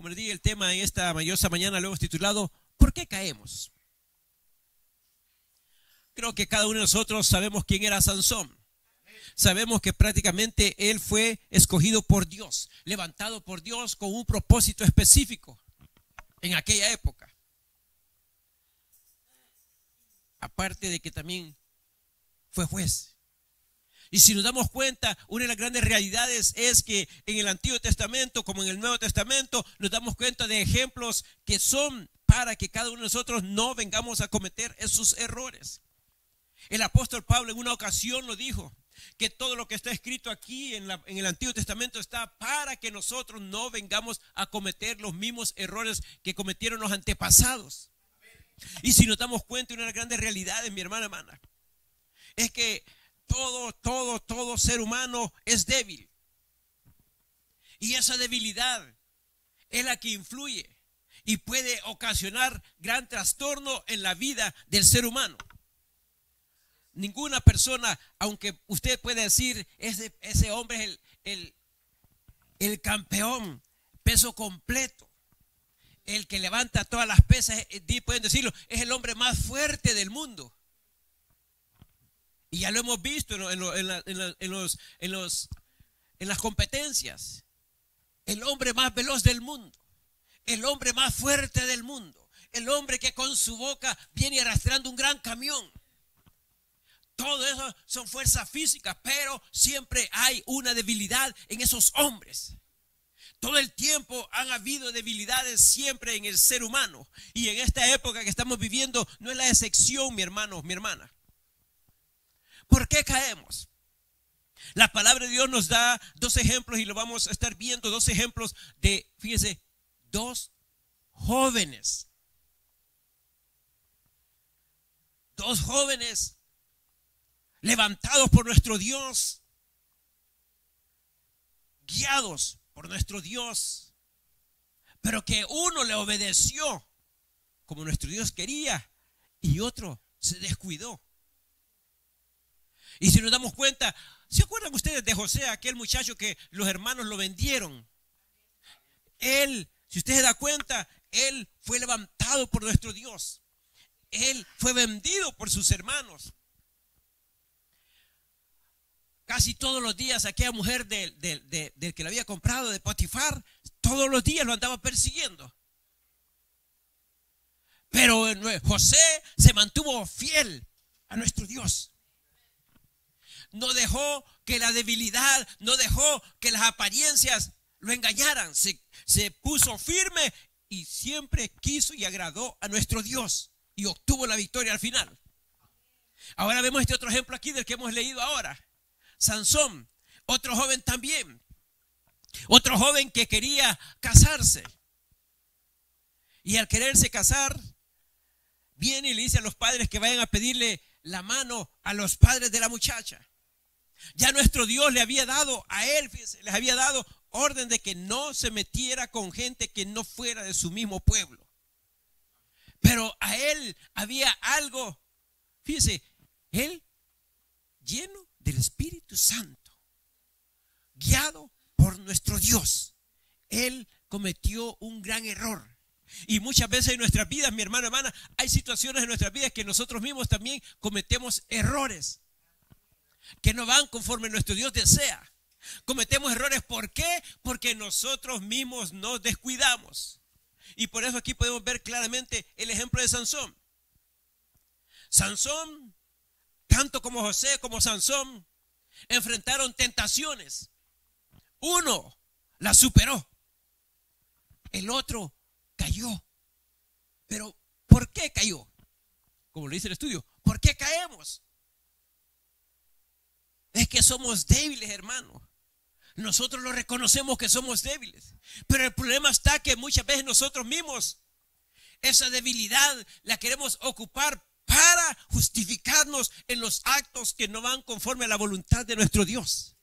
Como les dije, el tema en esta maravillosa mañana lo hemos titulado ¿por qué caemos? Creo que cada uno de nosotros sabemos quién era Sansón. Sabemos que prácticamente él fue escogido por Dios, levantado por Dios con un propósito específico en aquella época. Aparte de que también fue juez. Y si nos damos cuenta, una de las grandes realidades es que en el Antiguo Testamento, como en el Nuevo Testamento, nos damos cuenta de ejemplos que son para que cada uno de nosotros no vengamos a cometer esos errores. El apóstol Pablo en una ocasión lo dijo, que todo lo que está escrito aquí en el Antiguo Testamento está para que nosotros no vengamos a cometer los mismos errores que cometieron los antepasados. Y si nos damos cuenta, una de las grandes realidades, mi hermana, es que todo ser humano es débil. Y esa debilidad es la que influye y puede ocasionar gran trastorno en la vida del ser humano. Ninguna persona, aunque usted puede decir, ese hombre es el campeón, peso completo, el que levanta todas las pesas, pueden decirlo, es el hombre más fuerte del mundo. Y ya lo hemos visto en las competencias. El hombre más veloz del mundo, el hombre más fuerte del mundo, el hombre que con su boca viene arrastrando un gran camión. Todo eso son fuerzas físicas, pero siempre hay una debilidad en esos hombres. Todo el tiempo han habido debilidades siempre en el ser humano. Y en esta época que estamos viviendo no es la excepción, mi hermano, mi hermana. ¿Por qué caemos? La palabra de Dios nos da dos ejemplos y lo vamos a estar viendo, dos ejemplos de, fíjense, dos jóvenes. Dos jóvenes levantados por nuestro Dios, guiados por nuestro Dios, pero que uno le obedeció como nuestro Dios quería y otro se descuidó. Y si nos damos cuenta, ¿se acuerdan ustedes de José, aquel muchacho que los hermanos lo vendieron? Él, si usted se da cuenta, él fue levantado por nuestro Dios. Él fue vendido por sus hermanos. Casi todos los días aquella mujer del que lo había comprado, de Potifar, todos los días lo andaba persiguiendo. Pero José se mantuvo fiel a nuestro Dios. No dejó que la debilidad, no dejó que las apariencias lo engañaran. Se puso firme y siempre quiso y agradó a nuestro Dios y obtuvo la victoria al final. Ahora vemos este otro ejemplo aquí del que hemos leído ahora. Sansón, otro joven también. Otro joven que quería casarse. Y al quererse casar, viene y le dice a los padres que vayan a pedirle la mano a los padres de la muchacha. Ya nuestro Dios le había dado a él, fíjense, les había dado orden de que no se metiera con gente que no fuera de su mismo pueblo. Pero a él había algo, fíjense, él lleno del Espíritu Santo, guiado por nuestro Dios, él cometió un gran error. Y muchas veces en nuestras vidas, mi hermano, hermana, hay situaciones en nuestras vidas que nosotros mismos también cometemos errores que no van conforme nuestro Dios desea. Cometemos errores, ¿por qué? Porque nosotros mismos nos descuidamos. Y por eso aquí podemos ver claramente el ejemplo de Sansón. Sansón, tanto como José como Sansón, enfrentaron tentaciones. Uno la superó, el otro cayó. Pero ¿por qué cayó? Como lo dice el estudio, ¿por qué caemos? Es que somos débiles, hermano. Nosotros lo reconocemos que somos débiles. Pero el problema está que muchas veces nosotros mismos esa debilidad la queremos ocupar para justificarnos en los actos que no van conforme a la voluntad de nuestro Dios.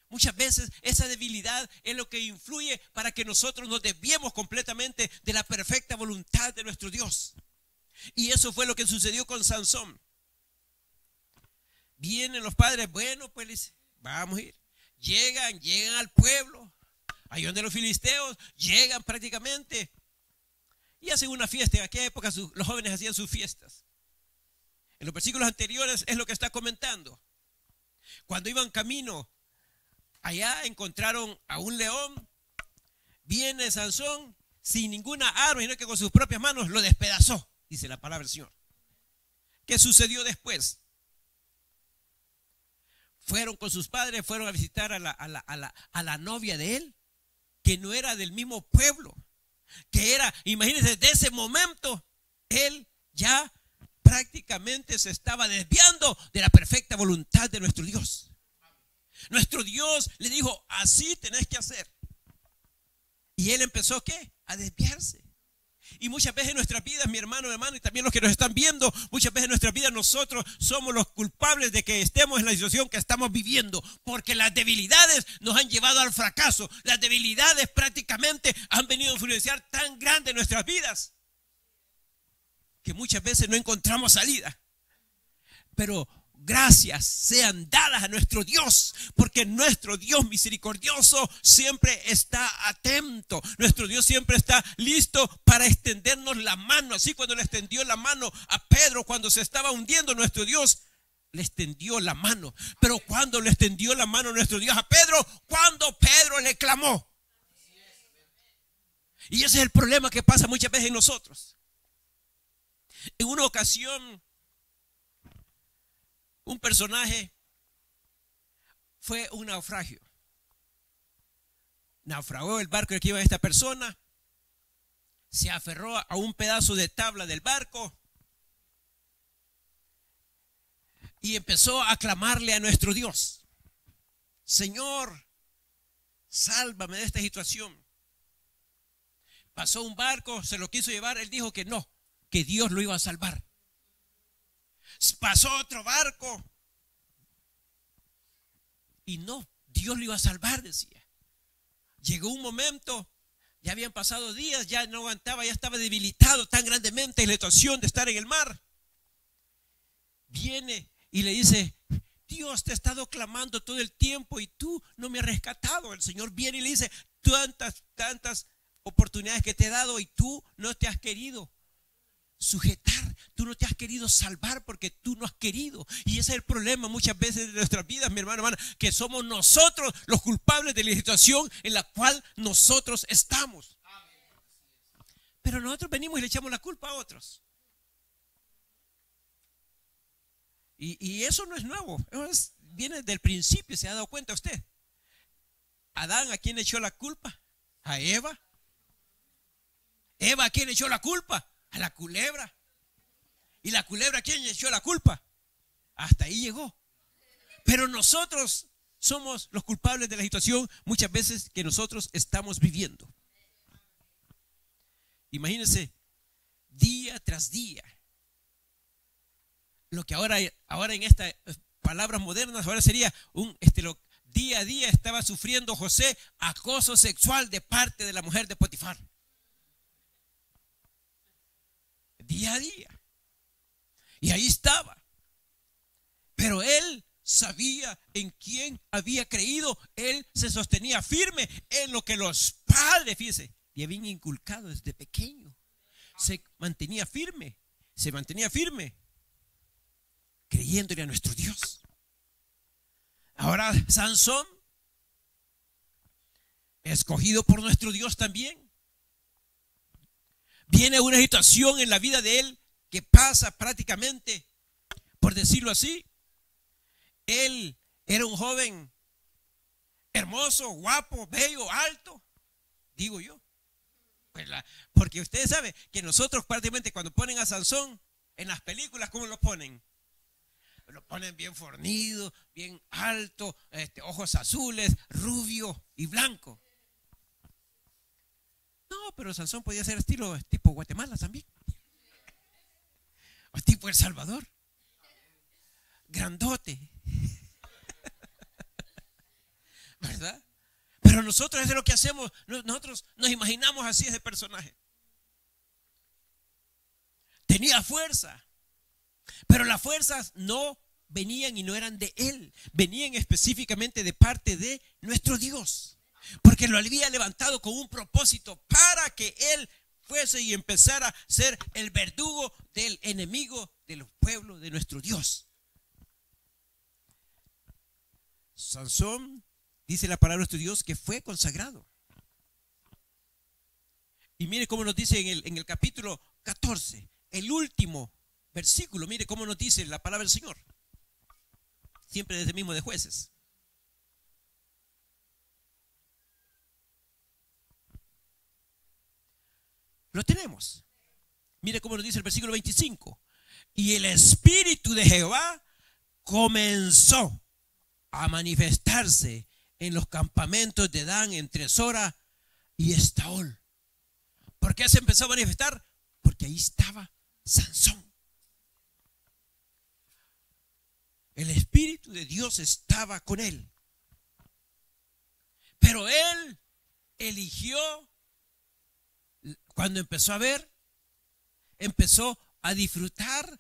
Muchas veces esa debilidad es lo que influye para que nosotros nos desviemos completamente de la perfecta voluntad de nuestro Dios. Y eso fue lo que sucedió con Sansón. Vienen los padres, bueno, pues vamos a ir. Llegan al pueblo, Ahí donde los filisteos llegan prácticamente y hacen una fiesta. En aquella época los jóvenes hacían sus fiestas. En los versículos anteriores es lo que está comentando. Cuando iban camino, allá encontraron a un león. Viene Sansón sin ninguna arma, sino que con sus propias manos lo despedazó, dice la palabra del Señor. ¿Qué sucedió después? Fueron con sus padres, fueron a visitar a la novia de él, que no era del mismo pueblo, que era, imagínense, desde ese momento, él ya prácticamente se estaba desviando de la perfecta voluntad de nuestro Dios. Nuestro Dios le dijo, así tenés que hacer. Y él empezó, ¿qué? A desviarse. Y muchas veces en nuestras vidas, mi hermano, y también los que nos están viendo, muchas veces en nuestras vidas nosotros somos los culpables de que estemos en la situación que estamos viviendo, porque las debilidades nos han llevado al fracaso. Las debilidades prácticamente han venido a influenciar tan grande en nuestras vidas que muchas veces no encontramos salida. Pero gracias sean dadas a nuestro Dios, porque nuestro Dios misericordioso siempre está atento. Nuestro Dios siempre está listo para extendernos la mano. Así cuando le extendió la mano a Pedro cuando se estaba hundiendo, nuestro Dios le extendió la mano. Pero cuando le extendió la mano nuestro Dios a Pedro, cuando Pedro le clamó. Y ese es el problema que pasa muchas veces en nosotros. En una ocasión, un personaje fue un naufragio. Naufragó el barco en el que iba esta persona, se aferró a un pedazo de tabla del barco y empezó a clamarle a nuestro Dios: Señor, sálvame de esta situación. Pasó un barco, se lo quiso llevar, él dijo que no, que Dios lo iba a salvar. Pasó otro barco y no, Dios lo iba a salvar, decía. Llegó un momento, ya habían pasado días, ya no aguantaba, ya estaba debilitado tan grandemente en la situación de estar en el mar. Viene y le dice: Dios, te he estado clamando todo el tiempo y tú no me has rescatado. El Señor viene y le dice: tantas oportunidades que te he dado y tú no te has querido sujetar, tú no te has querido salvar porque tú no has querido. Y ese es el problema muchas veces de nuestras vidas, mi hermano, hermana, que somos nosotros los culpables de la situación en la cual nosotros estamos. Pero nosotros venimos y le echamos la culpa a otros. Y eso no es nuevo, viene del principio. ¿Se ha dado cuenta usted? Adán, ¿a quién le echó la culpa? A Eva. Eva, ¿a quién le echó la culpa? A la culebra. ¿Y la culebra a quién le echó la culpa? Hasta ahí llegó. Pero nosotros somos los culpables de la situación muchas veces que nosotros estamos viviendo. Imagínense, día tras día. Lo que ahora en estas palabras modernas, ahora sería día a día estaba sufriendo José acoso sexual de parte de la mujer de Potifar. Día a día. Y ahí estaba. Pero él sabía en quién había creído. Él se sostenía firme en lo que los padres, fíjese, le habían inculcado desde pequeño. Se mantenía firme creyéndole a nuestro Dios. Ahora Sansón, escogido por nuestro Dios también, viene una situación en la vida de él que pasa prácticamente, por decirlo así. Él era un joven hermoso, guapo, bello, alto, digo yo. Porque ustedes saben que nosotros prácticamente cuando ponen a Sansón en las películas, ¿cómo lo ponen? Lo ponen bien fornido, bien alto, ojos azules, rubio y blanco. No, pero Sansón podía ser tipo Guatemala también. O tipo El Salvador. Grandote. ¿Verdad? Pero nosotros, eso es lo que hacemos. Nosotros nos imaginamos así ese personaje. Tenía fuerza. Pero las fuerzas no venían y no eran de él. Venían específicamente de parte de nuestro Dios. Porque lo había levantado con un propósito para que él fuese y empezara a ser el verdugo del enemigo de los pueblos de nuestro Dios. Sansón, dice la palabra de nuestro Dios, que fue consagrado. Y mire cómo nos dice en el capítulo 14, el último versículo, mire cómo nos dice la palabra del Señor. Siempre desde el mismo de Jueces. Lo tenemos. Mire cómo nos dice el versículo 25. Y el Espíritu de Jehová comenzó a manifestarse en los campamentos de Dan entre Sora y Estaol. ¿Por qué se empezó a manifestar? Porque ahí estaba Sansón. El Espíritu de Dios estaba con él. Pero él eligió, cuando empezó a ver, empezó a disfrutar,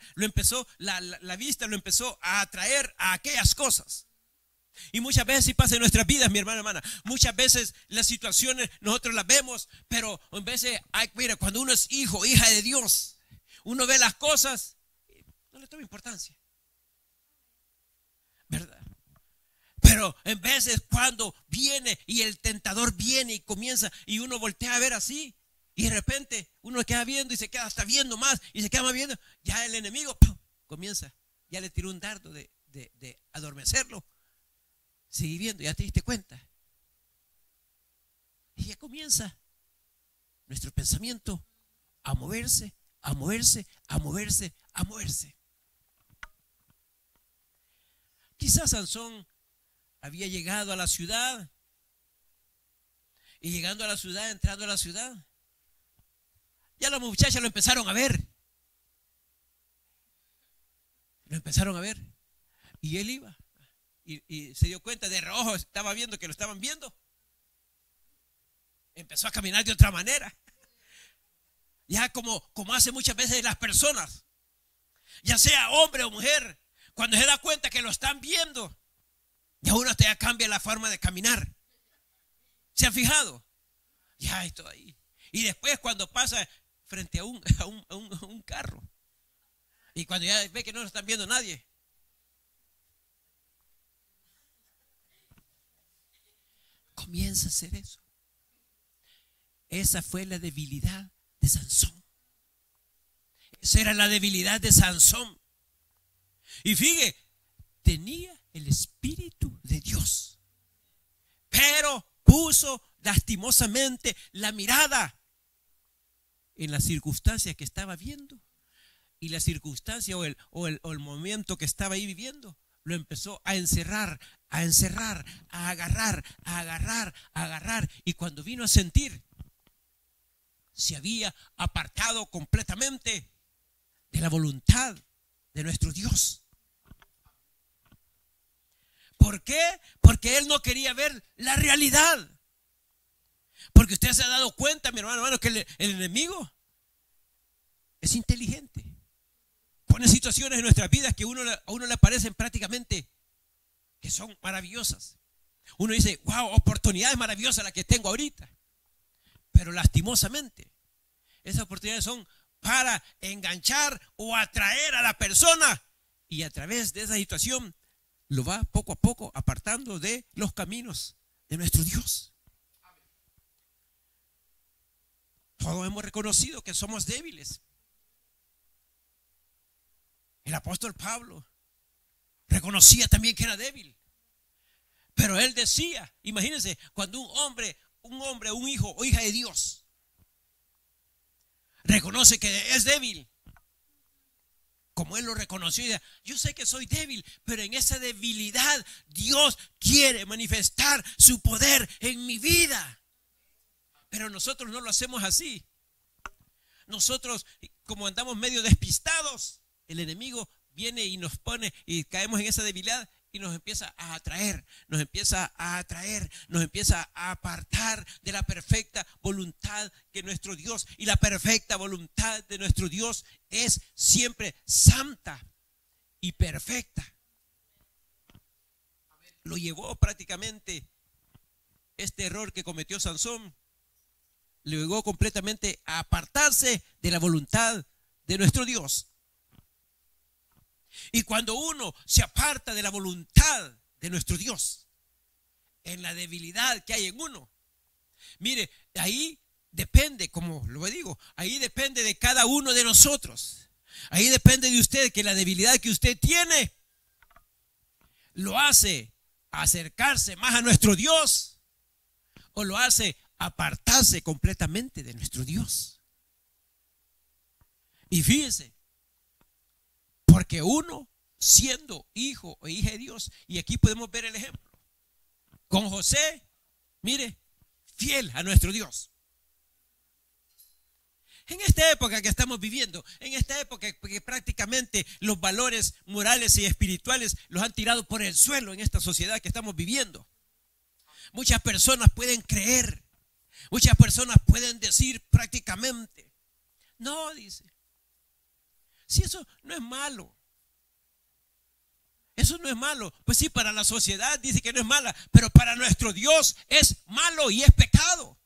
la vista lo empezó a atraer a aquellas cosas. Y muchas veces sí pasa en nuestras vidas, mi hermana. Muchas veces las situaciones nosotros las vemos, pero en veces, mira, cuando uno es hijo, hija de Dios, uno ve las cosas, no le toma importancia, ¿verdad? Pero en veces cuando viene y el tentador viene y comienza y uno voltea a ver así, y de repente uno queda viendo y se queda hasta viendo más y se queda más viendo, ya el enemigo ¡pum!, comienza, ya le tiró un dardo de adormecerlo. Sigue viendo, ya te diste cuenta. Y ya comienza nuestro pensamiento a moverse, a moverse, a moverse, a moverse. Quizás Sansón había llegado a la ciudad, y llegando a la ciudad, entrando a la ciudad, ya las muchachas lo empezaron a ver. Lo empezaron a ver. Y él iba. Y se dio cuenta, de reojo estaba viendo que lo estaban viendo. Empezó a caminar de otra manera. Ya como hace muchas veces las personas, ya sea hombre o mujer, cuando se da cuenta que lo están viendo, ya uno ya cambia la forma de caminar. ¿Se han fijado? Ya esto ahí. Y después cuando pasa frente a un carro, y cuando ya ve que no lo están viendo nadie, comienza a hacer eso. Esa fue la debilidad de Sansón. Esa era la debilidad de Sansón. Y fíjate, tenía el Espíritu de Dios, pero puso lastimosamente la mirada en las circunstancias que estaba viendo, y la circunstancia o el momento que estaba ahí viviendo lo empezó a encerrar, a agarrar, y cuando vino a sentir, se había apartado completamente de la voluntad de nuestro Dios. ¿Por qué? Porque él no quería ver la realidad. Porque usted se ha dado cuenta, mi hermano, que el enemigo es inteligente. Pone situaciones en nuestras vidas que a uno le parecen prácticamente que son maravillosas. Uno dice, wow, oportunidades maravillosas las que tengo ahorita. Pero lastimosamente, esas oportunidades son para enganchar o atraer a la persona, y a través de esa situación lo va poco a poco apartando de los caminos de nuestro Dios. Todos hemos reconocido que somos débiles. El apóstol Pablo reconocía también que era débil, pero él decía, imagínense, cuando un hombre, un hijo o hija de Dios reconoce que es débil, como él lo reconoció, y dice, yo sé que soy débil, pero en esa debilidad Dios quiere manifestar su poder en mi vida. Pero nosotros no lo hacemos así. Nosotros, como andamos medio despistados, el enemigo viene y nos pone y caemos en esa debilidad y nos empieza a atraer, nos empieza a apartar de la perfecta voluntad de nuestro Dios. Y la perfecta voluntad de nuestro Dios es siempre santa y perfecta. Lo llevó prácticamente este error que cometió Sansón le obligó completamente a apartarse de la voluntad de nuestro Dios. Y cuando uno se aparta de la voluntad de nuestro Dios, en la debilidad que hay en uno, mire, ahí depende, como lo digo, ahí depende de cada uno de nosotros. Ahí depende de usted, que la debilidad que usted tiene lo hace acercarse más a nuestro Dios o lo hace apartarse completamente de nuestro Dios. Y fíjense, porque uno siendo hijo o hija de Dios, y aquí podemos ver el ejemplo con José, mire, fiel a nuestro Dios. En esta época que estamos viviendo, en esta época que prácticamente los valores morales y espirituales los han tirado por el suelo en esta sociedad que estamos viviendo, muchas personas pueden creer, muchas personas pueden decir prácticamente, no, dice, si eso no es malo, eso no es malo. Pues sí, para la sociedad dice que no es mala, pero para nuestro Dios es malo y es pecado.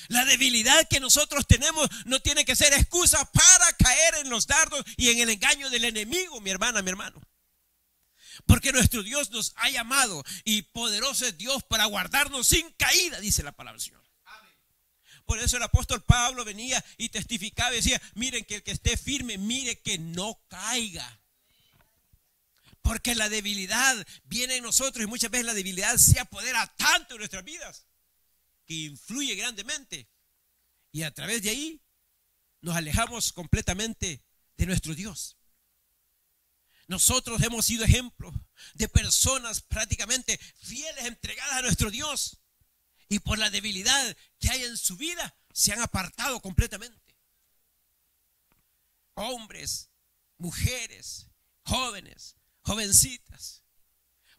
La debilidad que nosotros tenemos no tiene que ser excusa para caer en los dardos y en el engaño del enemigo, mi hermana, mi hermano. Porque nuestro Dios nos ha llamado y poderoso es Dios para guardarnos sin caída, dice la palabra del Señor. Por eso el apóstol Pablo venía y testificaba y decía, miren que el que esté firme, mire que no caiga. Porque la debilidad viene en nosotros y muchas veces la debilidad se apodera tanto en nuestras vidas que influye grandemente. Y a través de ahí nos alejamos completamente de nuestro Dios. Nosotros hemos sido ejemplos de personas prácticamente fieles, entregadas a nuestro Dios. Y por la debilidad que hay en su vida, se han apartado completamente. Hombres, mujeres, jóvenes, jovencitas.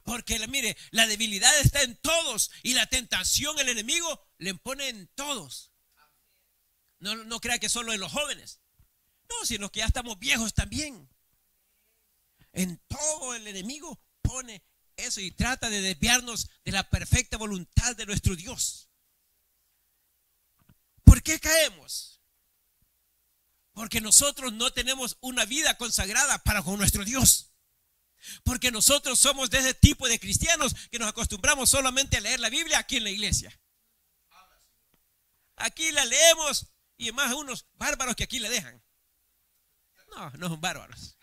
Porque mire, la debilidad está en todos y la tentación, el enemigo, le pone en todos. No crea que solo en los jóvenes. No, sino que ya estamos viejos también. En todo el enemigo pone eso y trata de desviarnos de la perfecta voluntad de nuestro Dios. ¿Por qué caemos? Porque nosotros no tenemos una vida consagrada para con nuestro Dios. Porque nosotros somos de ese tipo de cristianos que nos acostumbramos solamente a leer la Biblia aquí en la iglesia. Aquí la leemos y más unos bárbaros que aquí la dejan. No son bárbaros.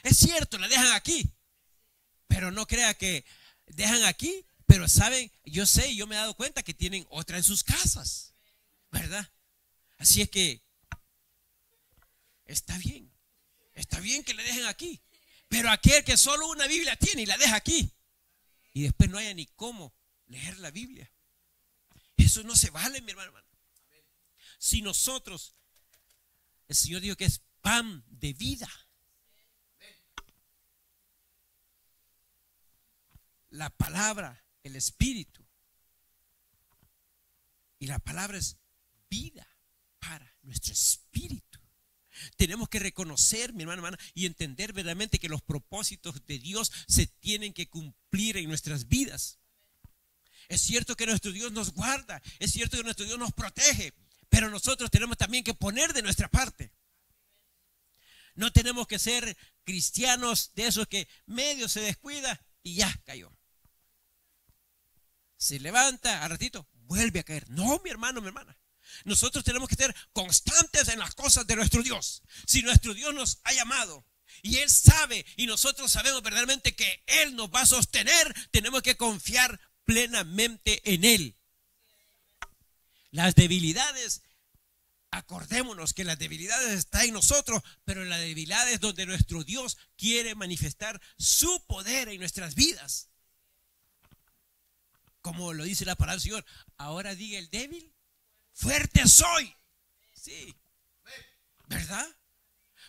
Es cierto, la dejan aquí. Pero no crea que dejan aquí, pero saben, yo me he dado cuenta que tienen otra en sus casas, ¿verdad? Así es que está bien que le dejen aquí. Pero aquel que solo una Biblia tiene y la deja aquí y después no haya ni cómo leer la Biblia, eso no se vale, mi hermano. Si nosotros, el Señor dijo que es pan de vida. La palabra, el espíritu y la palabra es vida para nuestro espíritu. Tenemos que reconocer, mi hermana, y entender verdaderamente que los propósitos de Dios se tienen que cumplir en nuestras vidas. Es cierto que nuestro Dios nos guarda, es cierto que nuestro Dios nos protege, pero nosotros tenemos también que poner de nuestra parte. No tenemos que ser cristianos de esos que medio se descuida y ya cayó. Se levanta, al ratito vuelve a caer. No, mi hermano, mi hermana. Nosotros tenemos que ser constantes en las cosas de nuestro Dios. Si nuestro Dios nos ha llamado y Él sabe y nosotros sabemos verdaderamente que Él nos va a sostener, tenemos que confiar plenamente en Él. Las debilidades, acordémonos que las debilidades están en nosotros, pero en las debilidades donde nuestro Dios quiere manifestar su poder en nuestras vidas. Como lo dice la palabra del Señor, ahora diga el débil, fuerte soy. Sí, ¿verdad?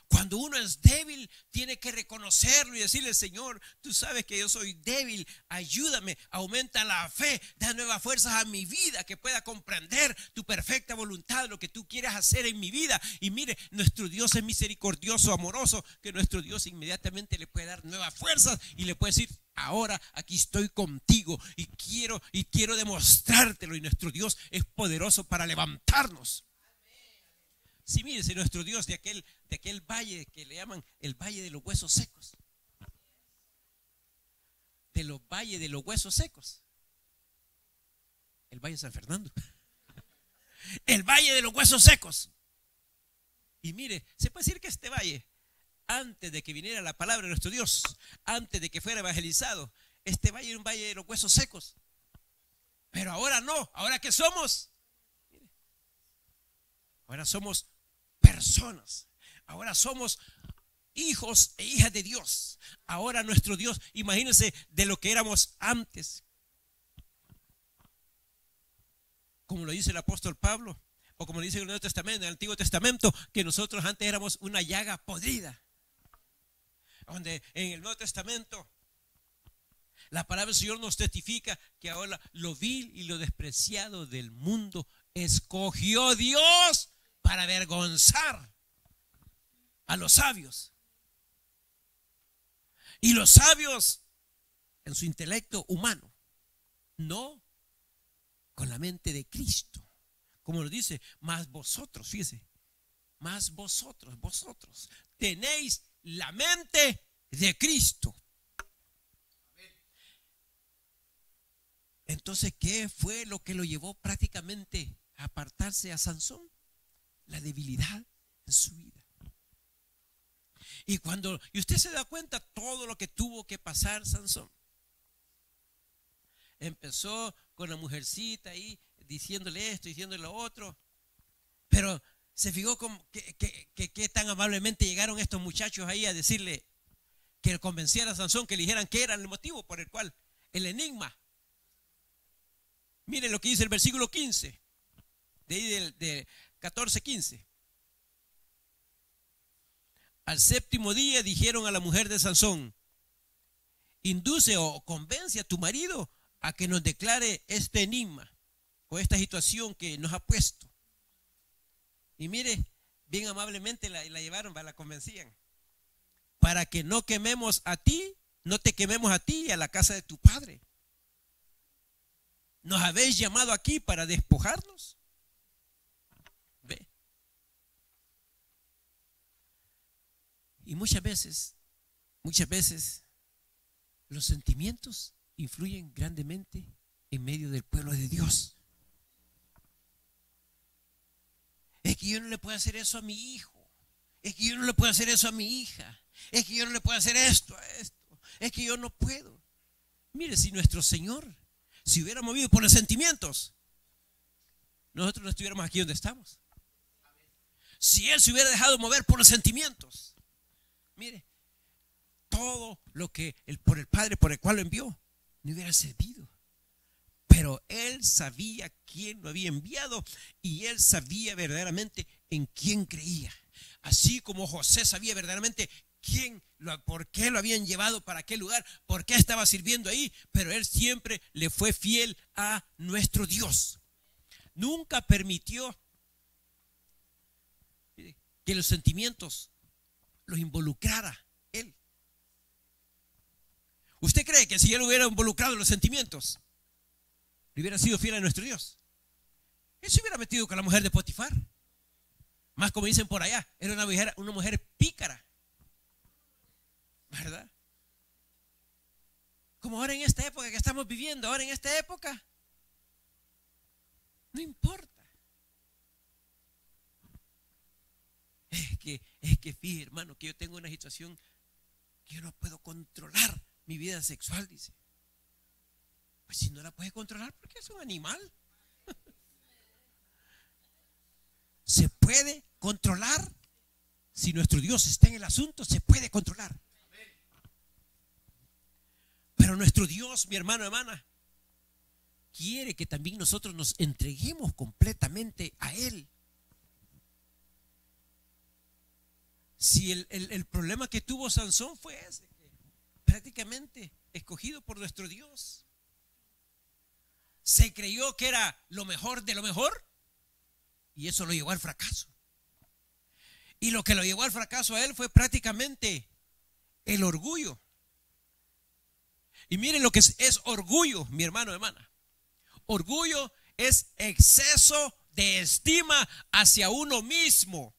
Cuando uno es débil, tiene que reconocerlo y decirle, Señor, tú sabes que yo soy débil, ayúdame, aumenta la fe, da nuevas fuerzas a mi vida, que pueda comprender tu perfecta voluntad, lo que tú quieres hacer en mi vida. Y mire, nuestro Dios es misericordioso, amoroso, que nuestro Dios inmediatamente le puede dar nuevas fuerzas y le puede decir, ahora aquí estoy contigo y quiero demostrártelo. Y nuestro Dios es poderoso para levantarnos. Sí, mire, si nuestro Dios de aquel valle que le llaman el valle de los huesos secos, de los valles de los huesos secos, el valle de San Fernando, el valle de los huesos secos. Y mire, se puede decir que este valle, antes de que viniera la palabra de nuestro Dios, antes de que fuera evangelizado, este valle era un valle de los huesos secos. Pero ahora no, ahora que somos, mire, ahora somos personas, ahora somos hijos e hijas de Dios. Ahora nuestro Dios, imagínense de lo que éramos antes. Como lo dice el apóstol Pablo, o como lo dice el Nuevo Testamento, en el Antiguo Testamento, que nosotros antes éramos una llaga podrida. Donde en el Nuevo Testamento la palabra del Señor nos testifica que ahora lo vil y lo despreciado del mundo escogió Dios para avergonzar a los sabios. Y los sabios en su intelecto humano, no con la mente de Cristo. Como lo dice, más vosotros, fíjese, más vosotros tenéis la mente de Cristo. Entonces, ¿qué fue lo que lo llevó prácticamente a apartarse a Sansón? La debilidad en su vida. Y usted se da cuenta todo lo que tuvo que pasar Sansón. Empezó con la mujercita ahí diciéndole esto, diciéndole lo otro, pero se fijó que tan amablemente llegaron estos muchachos ahí a decirle, que convenciera a Sansón, que le dijeran qué era el motivo por el cual, el enigma. Miren lo que dice el versículo 15, de ahí de 14-15. Al séptimo día dijeron a la mujer de Sansón, induce o convence a tu marido a que nos declare este enigma o esta situación que nos ha puesto. Y mire, bien amablemente la llevaron, la convencían, para que no quememos a ti, no te quememos a ti y a la casa de tu padre. ¿Nos habéis llamado aquí para despojarnos? ¿Ve? Y muchas veces, los sentimientos influyen grandemente en medio del pueblo de Dios. Es que yo no le puedo hacer eso a mi hijo. Es que yo no le puedo hacer eso a mi hija. Es que yo no le puedo hacer esto a esto. Es que yo no puedo. Mire, si nuestro Señor se hubiera movido por los sentimientos, nosotros no estuviéramos aquí donde estamos. Si Él se hubiera dejado mover por los sentimientos, mire, todo lo que por el Padre, por el cual lo envió, no hubiera servido. Pero Él sabía quién lo había enviado y Él sabía verdaderamente en quién creía. Así como José sabía verdaderamente por qué lo habían llevado para aquel lugar, por qué estaba sirviendo ahí, pero él siempre le fue fiel a nuestro Dios. Nunca permitió que los sentimientos los involucrara él. ¿Usted cree que si él hubiera involucrado los sentimientos, le hubiera sido fiel a nuestro Dios? Él se hubiera metido con la mujer de Potifar. Más como dicen por allá, era una mujer pícara, ¿verdad? Como ahora en esta época que estamos viviendo, ahora en esta época, no importa. Es que fíjate, hermano, que yo tengo una situación que yo no puedo controlar mi vida sexual, dice. Pues si no la puede controlar, porque es un animal. Se puede controlar. Si nuestro Dios está en el asunto, se puede controlar. Pero nuestro Dios, mi hermano, hermana, quiere que también nosotros nos entreguemos completamente a Él. Si el problema que tuvo Sansón fue ese, prácticamente escogido por nuestro Dios, se creyó que era lo mejor de lo mejor y eso lo llevó al fracaso. Y lo que lo llevó al fracaso a él fue prácticamente el orgullo. Y miren lo que es orgullo, mi hermano, hermana. Orgullo es exceso de estima hacia uno mismo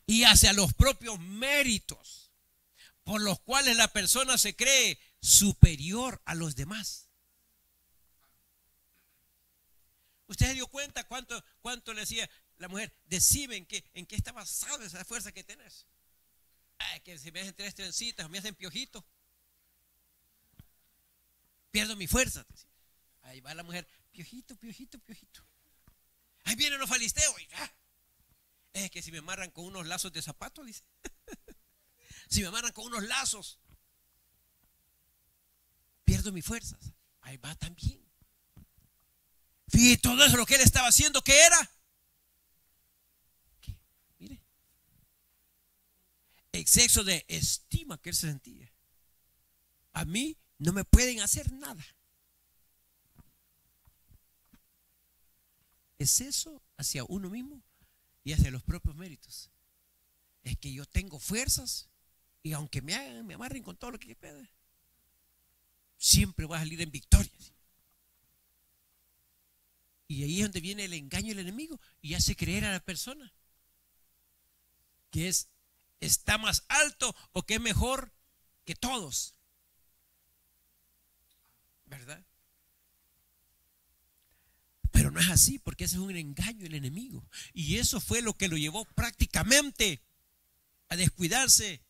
y hacia los propios méritos, por los cuales la persona se cree superior a los demás. ¿Usted se dio cuenta cuánto le decía la mujer? Decime en qué está basada esa fuerza que tenés. Ay, que si me hacen 3 trencitas o me hacen piojito, pierdo mi fuerza. Ahí va la mujer, piojito, piojito, piojito. Ahí vienen los filisteos. Es que si me amarran con unos lazos de zapato, dice. Si me amarran con unos lazos, pierdo mis fuerzas. Ahí va también. Fíjate, todo eso lo que él estaba haciendo, ¿qué era? ¿Qué? Mire, exceso de estima que él se sentía. A mí no me pueden hacer nada. Exceso hacia uno mismo y hacia los propios méritos. Es que yo tengo fuerzas y aunque me hagan, me amarren con todo lo que pueda, siempre voy a salir en victoria. Y ahí es donde viene el engaño del enemigo y hace creer a la persona que está más alto o que es mejor que todos. ¿Verdad? Pero no es así, porque ese es un engaño del enemigo. Y eso fue lo que lo llevó prácticamente a descuidarse.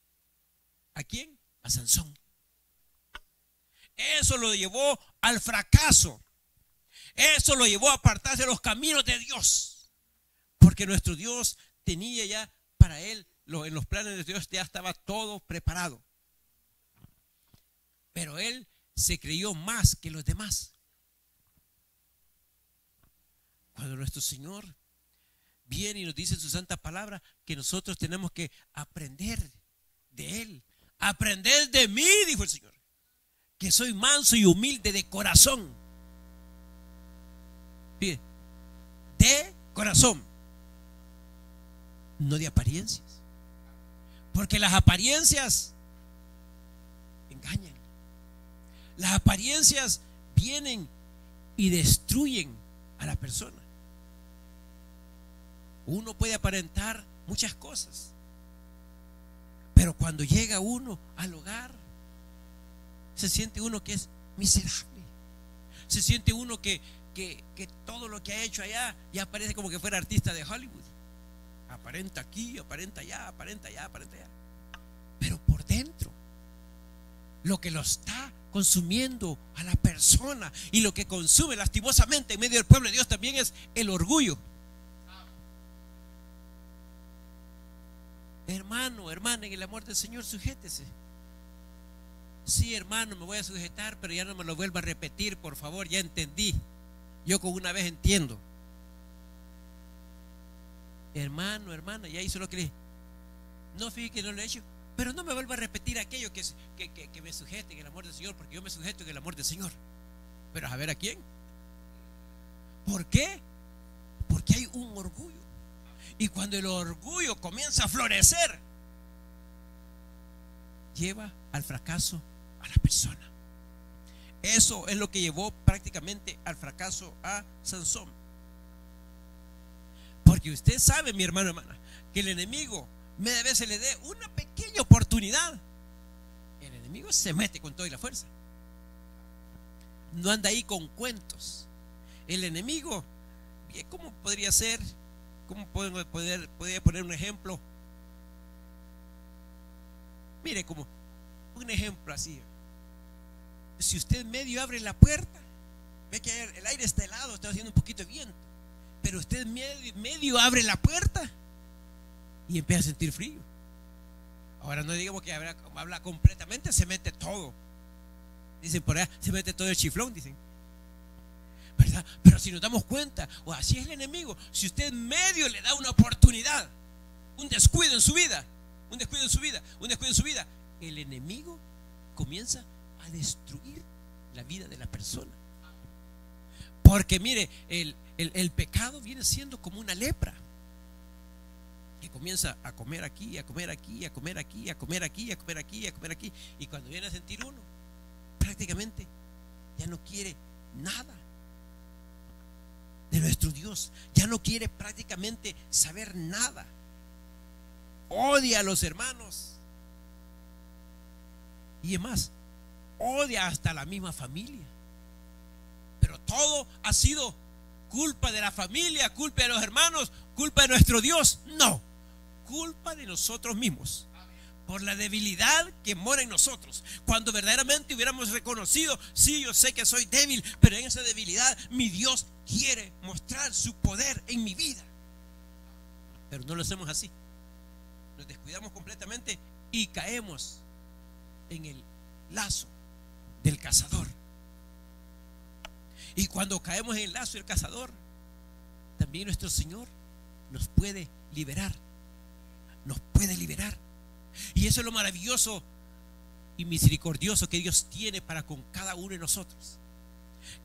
¿A quién? A Sansón. Eso lo llevó al fracaso. Eso lo llevó a apartarse de los caminos de Dios. Porque nuestro Dios tenía ya para él, en los planes de Dios ya estaba todo preparado. Pero él se creyó más que los demás. Cuando nuestro Señor viene y nos dice en su santa palabra que nosotros tenemos que aprender de Él. Aprender de mí, dijo el Señor, que soy manso y humilde de corazón. Fíjate, de corazón, no de apariencias. Porque las apariencias engañan. Las apariencias vienen y destruyen a la persona. Uno puede aparentar muchas cosas, pero cuando llega uno al hogar, se siente uno que es miserable. Se siente uno que todo lo que ha hecho allá ya parece como que fuera artista de Hollywood. Aparenta aquí, aparenta allá, aparenta allá, aparenta allá. Pero por dentro, lo que lo está consumiendo a la persona y lo que consume lastimosamente en medio del pueblo de Dios también es el orgullo. Hermano, hermana, en el amor del Señor, sujétese. Sí, hermano, me voy a sujetar, pero ya no me lo vuelva a repetir, por favor, ya entendí. Yo con una vez entiendo. Hermano, hermana, ya hizo lo que le... No, fíjate que no lo he hecho, pero no me vuelva a repetir aquello que me sujete en el amor del Señor, porque yo me sujeto en el amor del Señor. Pero a ver a quién. ¿Por qué? Porque hay un orgullo. Y cuando el orgullo comienza a florecer, lleva al fracaso a la persona. Eso es lo que llevó prácticamente al fracaso a Sansón. Porque usted sabe, mi hermano, hermana, que el enemigo media vez se le dé una pequeña oportunidad, el enemigo se mete con toda la fuerza. No anda ahí con cuentos. El enemigo, ¿cómo podría ser? ¿Cómo podría poner un ejemplo? Mire, como un ejemplo así. Si usted medio abre la puerta, ve que el aire está helado, está haciendo un poquito de viento, pero usted medio abre la puerta y empieza a sentir frío. Ahora no digamos que habla completamente, se mete todo. Dicen por allá, se mete todo el chiflón, dicen. ¿Verdad? Pero si nos damos cuenta, o así es el enemigo, si usted medio le da una oportunidad, un descuido en su vida, el enemigo comienza a destruir la vida de la persona. Porque mire, el pecado viene siendo como una lepra que comienza a comer aquí, a comer aquí, a comer aquí, a comer aquí, a comer aquí, a comer aquí, y cuando viene a sentir uno, prácticamente ya no quiere nada de nuestro Dios. Ya no quiere prácticamente saber nada. Odia a los hermanos. Y es más, odia hasta la misma familia. Pero todo ha sido culpa de la familia, culpa de los hermanos, culpa de nuestro Dios. No, culpa de nosotros mismos. Por la debilidad que mora en nosotros. Cuando verdaderamente hubiéramos reconocido, sí, yo sé que soy débil, pero en esa debilidad mi Dios quiere mostrar su poder en mi vida. Pero no lo hacemos así. Nos descuidamos completamente y caemos en el lazo del cazador. Y cuando caemos en el lazo del cazador, también nuestro Señor nos puede liberar. Nos puede liberar. Y eso es lo maravilloso y misericordioso que Dios tiene para con cada uno de nosotros.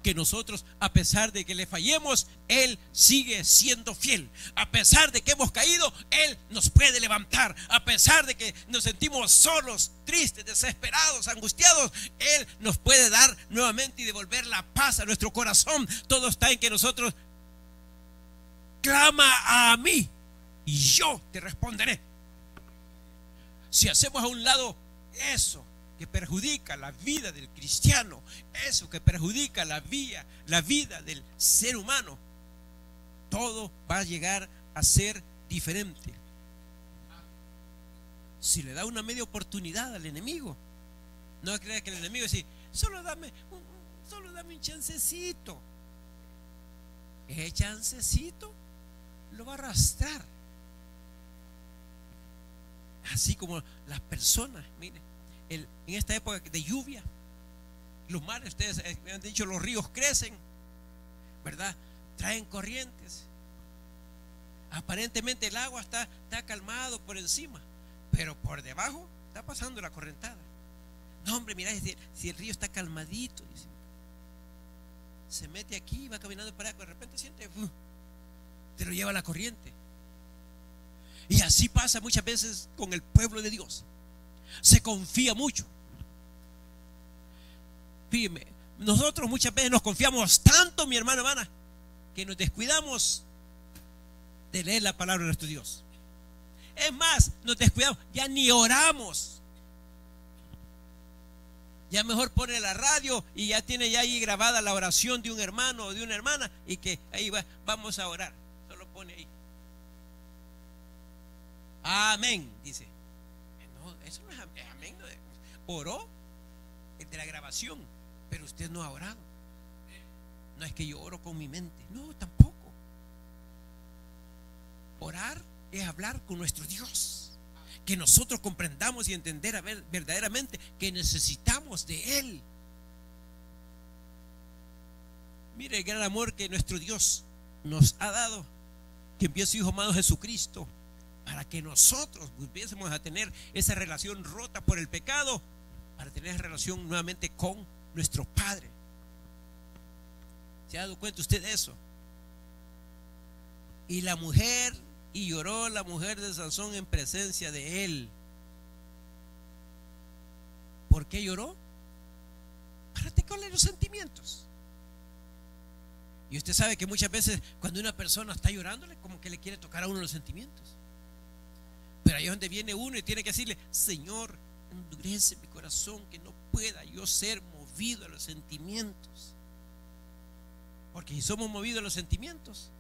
Que nosotros, a pesar de que le fallemos, Él sigue siendo fiel. A pesar de que hemos caído, Él nos puede levantar. A pesar de que nos sentimos solos, tristes, desesperados, angustiados, Él nos puede dar nuevamente y devolver la paz a nuestro corazón. Todo está en que nosotros clama a mí y yo te responderé. Si hacemos a un lado eso que perjudica la vida del cristiano, eso que perjudica la vida del ser humano, todo va a llegar a ser diferente. Si le da una media oportunidad al enemigo, no crea que el enemigo dice, solo dame un chancecito. Ese chancecito lo va a arrastrar. Así como las personas, miren, en esta época de lluvia, los mares, ustedes me han dicho, los ríos crecen, ¿verdad? Traen corrientes. Aparentemente el agua está calmado por encima, pero por debajo está pasando la correntada. No, hombre, mira, si el río está calmadito, dice, se mete aquí, va caminando para allá, de repente siente, te lo lleva la corriente. Y así pasa muchas veces con el pueblo de Dios. Se confía mucho. Fíjeme, nosotros muchas veces nos confiamos tanto, mi hermano, hermana, que nos descuidamos de leer la palabra de nuestro Dios. Es más, nos descuidamos, ya ni oramos. Ya mejor pone la radio y ya tiene ya ahí grabada la oración de un hermano o de una hermana y que ahí vamos a orar. Solo pone ahí. Amén, dice. No, eso no es amén. Oró el de la grabación, pero usted no ha orado. No es que yo oro con mi mente, no, tampoco. Orar es hablar con nuestro Dios, que nosotros comprendamos y entender verdaderamente que necesitamos de Él. Mire el gran amor que nuestro Dios nos ha dado, que envió a su Hijo amado Jesucristo, para que nosotros volviésemos a tener esa relación rota por el pecado, para tener esa relación nuevamente con nuestro Padre. ¿Se ha dado cuenta usted de eso? Y la mujer, y lloró la mujer de Sansón en presencia de él. ¿Por qué lloró? Para tocarle los sentimientos. Y usted sabe que muchas veces cuando una persona está llorándole, como que le quiere tocar a uno los sentimientos. Pero ahí es donde viene uno y tiene que decirle: Señor, endurece mi corazón, que no pueda yo ser movido a los sentimientos. Porque si somos movidos a los sentimientos,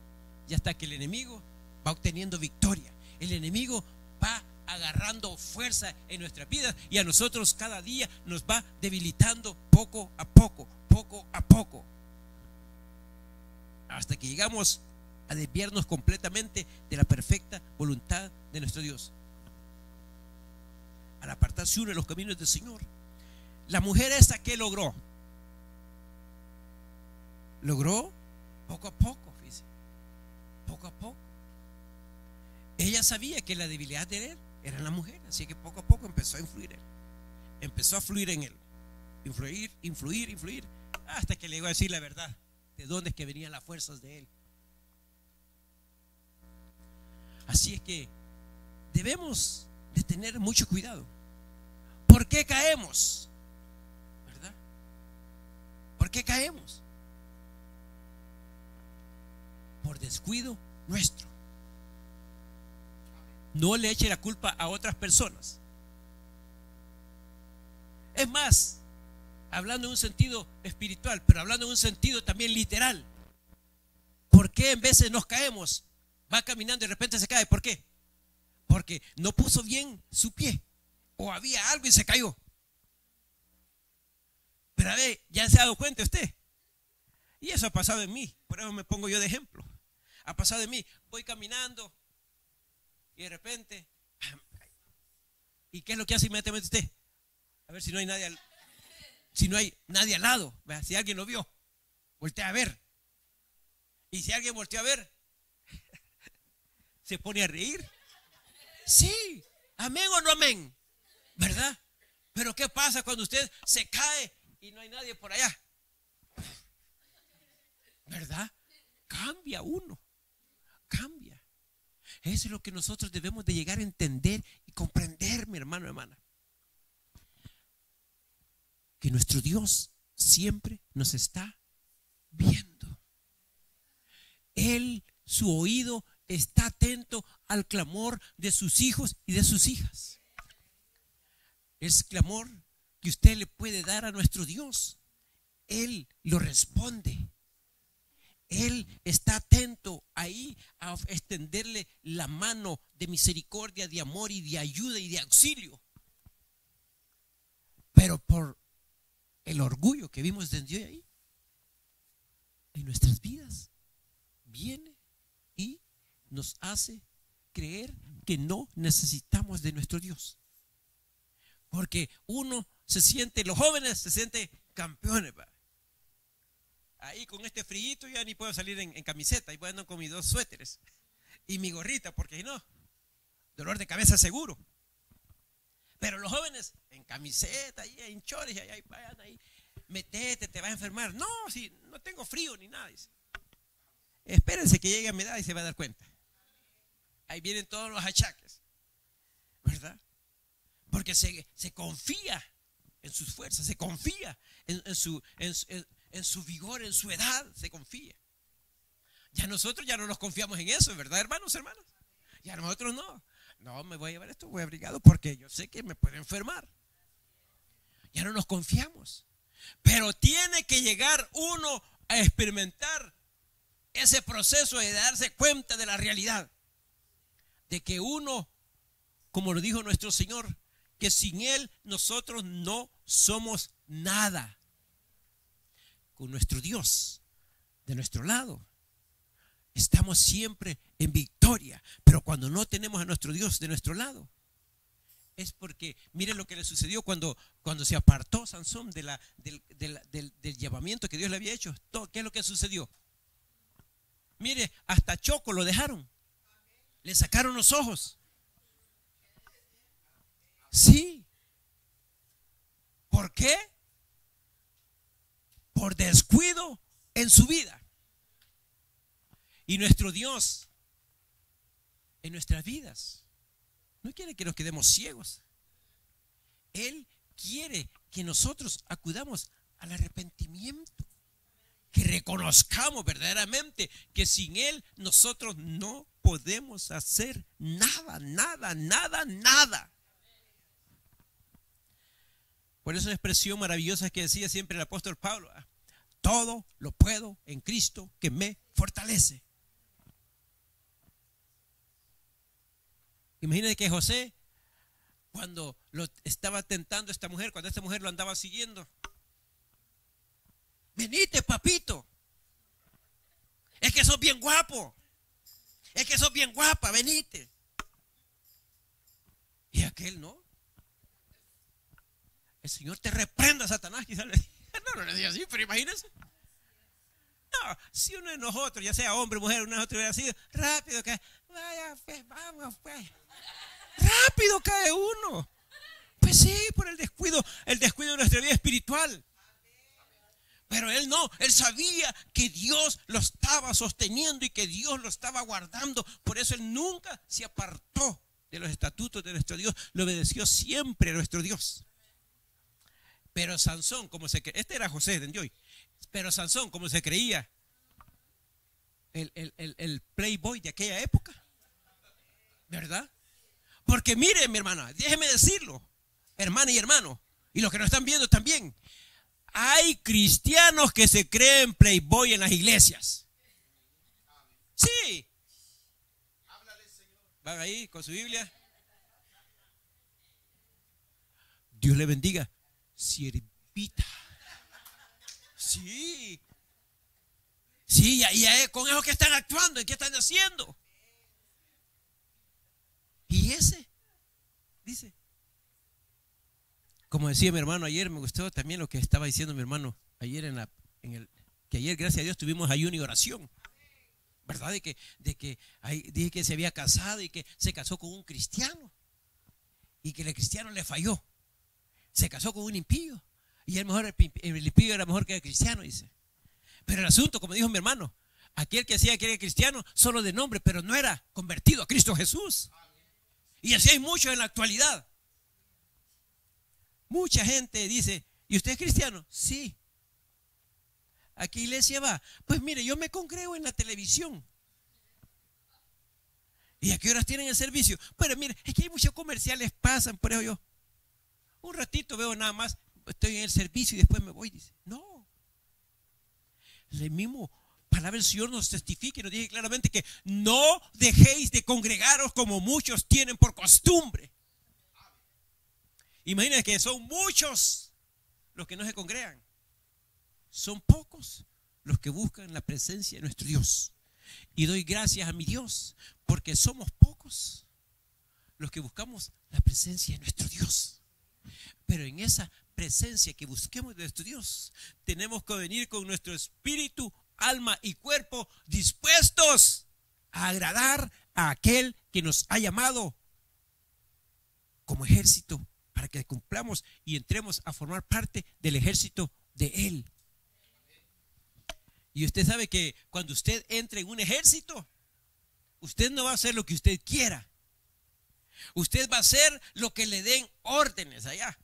ya hasta que el enemigo va obteniendo victoria, el enemigo va agarrando fuerza en nuestras vidas, y a nosotros cada día nos va debilitando poco a poco, hasta que llegamos a desviarnos completamente de la perfecta voluntad de nuestro Dios, al apartarse uno de los caminos del Señor. La mujer esa, ¿qué logró? Logró poco a poco, fíjese, poco a poco. Ella sabía que la debilidad de él era la mujer, así que poco a poco empezó a influir él. Empezó a fluir en él, influir, hasta que le llegó a decir la verdad, de dónde es que venían las fuerzas de él. Así es que debemos de tener mucho cuidado. ¿Por qué caemos? ¿Verdad? qué caemos? Por descuido nuestro. No le eche la culpa a otras personas. Es más, hablando en un sentido espiritual, pero hablando en un sentido también literal. ¿Por qué en veces nos caemos? Va caminando y de repente se cae. ¿Por qué? Porque no puso bien su pie. O había algo y se cayó. Pero a ver, ¿ya se ha dado cuenta usted? Y eso ha pasado en mí. Por eso me pongo yo de ejemplo. Ha pasado en mí. Voy caminando y de repente, ¿y qué es lo que hace inmediatamente usted? A ver si no hay nadie al lado. Si alguien lo vio, voltea a ver. Y si alguien voltea a ver, se pone a reír. Sí, amén o no amén, ¿verdad? Pero ¿qué pasa cuando usted se cae y no hay nadie por allá? ¿Verdad? Cambia uno, cambia. Eso es lo que nosotros debemos de llegar a entender y comprender, mi hermano, hermana. Que nuestro Dios siempre nos está viendo. Él, su oído está atento al clamor de sus hijos y de sus hijas. Es clamor que usted le puede dar a nuestro Dios. Él lo responde. Él está atento ahí a extenderle la mano de misericordia, de amor y de ayuda y de auxilio. Pero por el orgullo que vimos desde ahí, en nuestras vidas, viene y nos hace creer que no necesitamos de nuestro Dios. Porque uno se siente, los jóvenes se sienten campeones. Ahí con este frío ya ni puedo salir en camiseta. Y ando con mis 2 suéteres y mi gorrita, porque si no, dolor de cabeza seguro. Pero los jóvenes en camiseta, ahí en chores, ahí, metete, te vas a enfermar. No, si no tengo frío ni nada. Dice. Espérense que llegue a mi edad y se va a dar cuenta. Ahí vienen todos los achaques, ¿verdad? Porque se confía en sus fuerzas, se confía en su vigor, en su edad, se confía. Ya nosotros ya no nos confiamos en eso, ¿verdad, hermanos, hermanas? Ya nosotros no. No, me voy a llevar esto, voy abrigado porque yo sé que me puedo enfermar. Ya no nos confiamos. Pero tiene que llegar uno a experimentar ese proceso de darse cuenta de la realidad. De que uno, como lo dijo nuestro Señor, que sin Él nosotros no somos nada. Con nuestro Dios de nuestro lado, estamos siempre en victoria. Pero cuando no tenemos a nuestro Dios de nuestro lado, es porque, miren lo que le sucedió cuando se apartó Sansón del llamamiento que Dios le había hecho. ¿Qué es lo que sucedió? Mire, hasta Choco lo dejaron. Le sacaron los ojos. Sí. ¿Por qué? Por descuido en su vida. Y nuestro Dios, en nuestras vidas, no quiere que nos quedemos ciegos. Él quiere que nosotros acudamos al arrepentimiento. Que reconozcamos verdaderamente que sin Él nosotros no podemos hacer nada, nada, nada, nada. Por eso una expresión maravillosa que decía siempre el apóstol Pablo: todo lo puedo en Cristo que me fortalece. Imagínense que José, cuando lo estaba tentando esta mujer, cuando esta mujer lo andaba siguiendo: venite, papito, es que sos bien guapo, es que sos bien guapa, venite. Y aquel no. El Señor te reprenda, Satanás. Quizás no le decía así, pero imagínense. No, si uno de nosotros, ya sea hombre, mujer, uno de nosotros hubiera sido rápido, que vaya, pues, vamos, pues. Rápido cae uno. Pues sí, por el descuido de nuestra vida espiritual. Pero él no, él sabía que Dios lo estaba sosteniendo y que Dios lo estaba guardando. Por eso él nunca se apartó de los estatutos de nuestro Dios. Le obedeció siempre a nuestro Dios. Pero Sansón, este era José de hoy. Pero Sansón, como se creía, el playboy de aquella época, ¿verdad? Porque mire, mi hermana, déjeme decirlo, hermana y hermano, y los que nos están viendo también, hay cristianos que se creen playboy en las iglesias. Sí. Van ahí con su Biblia. Dios le bendiga. Siervita. Sí. Sí, y con eso que están actuando, ¿y qué están haciendo? Y ese, dice, como decía mi hermano ayer, me gustó también lo que estaba diciendo mi hermano ayer que ayer, gracias a Dios, tuvimos ayuno y oración, ¿verdad? Dije que se había casado y que se casó con un cristiano y que el cristiano le falló. Se casó con un impío y el impío era mejor que el cristiano, dice. Pero el asunto, como dijo mi hermano, aquel que decía que era cristiano solo de nombre, pero no era convertido a Cristo Jesús. Y así hay muchos en la actualidad. Mucha gente dice, ¿y usted es cristiano? Sí. ¿A qué iglesia va? Pues mire, yo me congrego en la televisión. ¿Y a qué horas tienen el servicio? Pero mire, es que hay muchos comerciales, pasan, por eso yo un ratito veo nada más, estoy en el servicio y después me voy, dice. No. El mismo palabra del Señor nos testifica y nos dice claramente que no dejéis de congregaros como muchos tienen por costumbre. Imagínense que son muchos los que no se congregan. Son pocos los que buscan la presencia de nuestro Dios. Y doy gracias a mi Dios porque somos pocos los que buscamos la presencia de nuestro Dios. Pero en esa presencia que busquemos de nuestro Dios, tenemos que venir con nuestro espíritu, alma y cuerpo dispuestos a agradar a aquel que nos ha llamado como ejército para que cumplamos y entremos a formar parte del ejército de Él. Y usted sabe que cuando usted entre en un ejército, usted no va a hacer lo que usted quiera. Usted va a hacer lo que le den órdenes allá.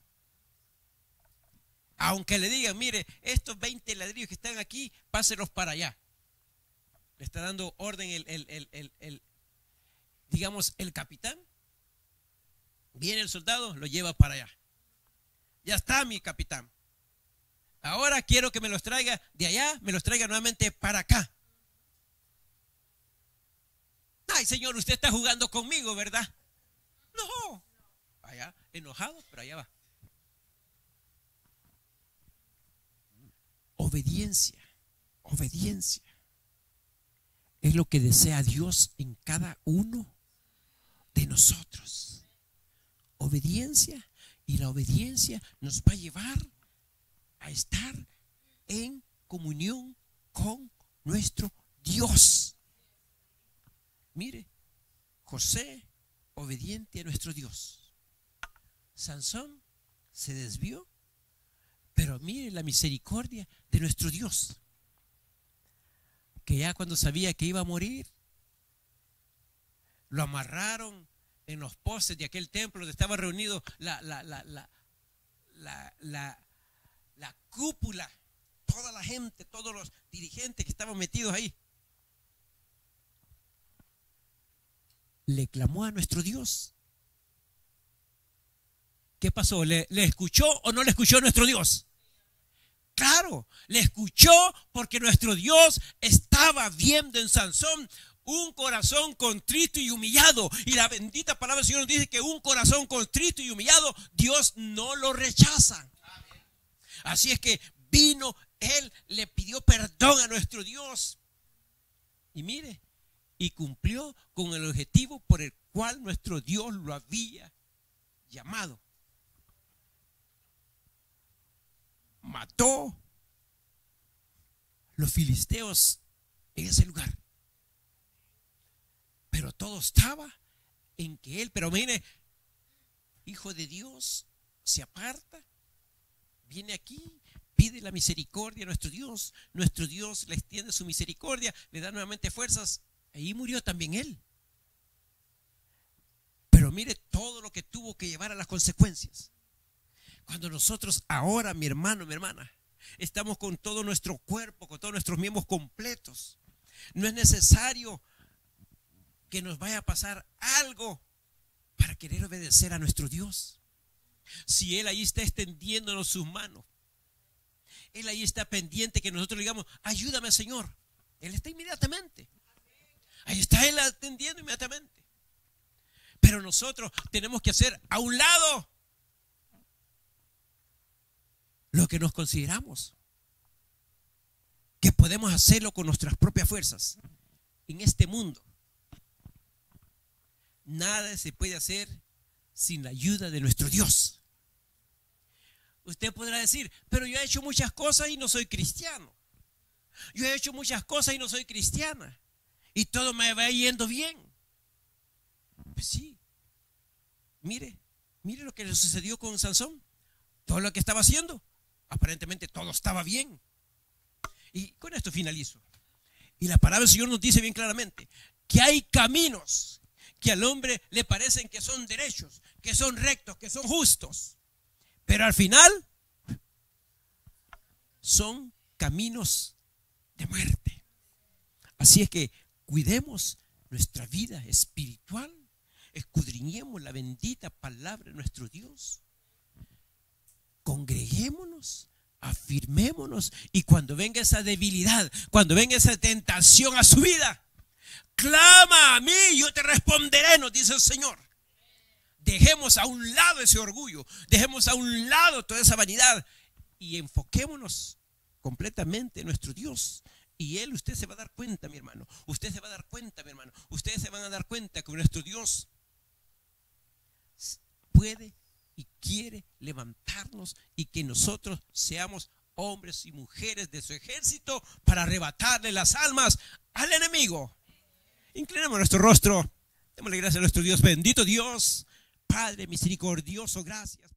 Aunque le digan, mire, estos 20 ladrillos que están aquí, páselos para allá. Le está dando orden digamos, el capitán. Viene el soldado, lo lleva para allá. Ya está mi capitán. Ahora quiero que me los traiga de allá, me los traiga nuevamente para acá. Ay, señor, usted está jugando conmigo, ¿verdad? No. Allá, enojado, pero allá va. Obediencia, obediencia es lo que desea Dios en cada uno de nosotros. Obediencia, y la obediencia nos va a llevar a estar en comunión con nuestro Dios. Mire, José, obediente a nuestro Dios. Sansón se desvió, pero mire la misericordia de nuestro Dios, que ya cuando sabía que iba a morir, lo amarraron en los postes de aquel templo donde estaba reunido la cúpula, toda la gente, todos los dirigentes que estaban metidos ahí. Le clamó a nuestro Dios. ¿Qué pasó? ¿Le escuchó o no le escuchó nuestro Dios? Claro, le escuchó porque nuestro Dios estaba viendo en Sansón un corazón contrito y humillado. Y la bendita palabra del Señor nos dice que un corazón contrito y humillado, Dios no lo rechaza. Así es que vino, él le pidió perdón a nuestro Dios. Y mire, y cumplió con el objetivo por el cual nuestro Dios lo había llamado. Mató los filisteos en ese lugar. Pero todo estaba en que él, pero mire, hijo de Dios, se aparta, viene aquí, pide la misericordia a nuestro Dios le extiende su misericordia, le da nuevamente fuerzas. Ahí murió también él. Pero mire todo lo que tuvo que llevar a las consecuencias. Cuando nosotros ahora, mi hermano, mi hermana, Estamos con todo nuestro cuerpo, con todos nuestros miembros completos. No es necesario que nos vaya a pasar algo para querer obedecer a nuestro Dios. Si Él ahí está extendiéndonos sus manos, Él ahí está pendiente que nosotros le digamos, ayúdame, Señor. Él está inmediatamente. Ahí está Él atendiendo inmediatamente. Pero nosotros tenemos que hacer a un lado lo que nos consideramos que podemos hacerlo con nuestras propias fuerzas. En este mundo, nada se puede hacer sin la ayuda de nuestro Dios. Usted podrá decir, pero yo he hecho muchas cosas y no soy cristiano. Yo he hecho muchas cosas y no soy cristiana. Y todo me va yendo bien. Pues sí. Mire lo que le sucedió con Sansón. Todo lo que estaba haciendo, aparentemente todo estaba bien. Y con esto finalizo. Y la palabra del Señor nos dice bien claramente que hay caminos que al hombre le parecen que son derechos, que son rectos, que son justos. Pero al final son caminos de muerte. Así es que cuidemos nuestra vida espiritual, escudriñemos la bendita palabra de nuestro Dios, congreguémonos, afirmémonos, y cuando venga esa debilidad, cuando venga esa tentación a su vida, clama a mí, yo te responderé, nos dice el Señor. Dejemos a un lado ese orgullo, dejemos a un lado toda esa vanidad y enfoquémonos completamente en nuestro Dios. Y Él, usted se va a dar cuenta, mi hermano, usted se va a dar cuenta, mi hermano, ustedes se van a dar cuenta que nuestro Dios puede y quiere levantarnos y que nosotros seamos hombres y mujeres de su ejército para arrebatarle las almas al enemigo. Inclinemos nuestro rostro, démosle gracias a nuestro Dios. Bendito Dios, Padre misericordioso, gracias.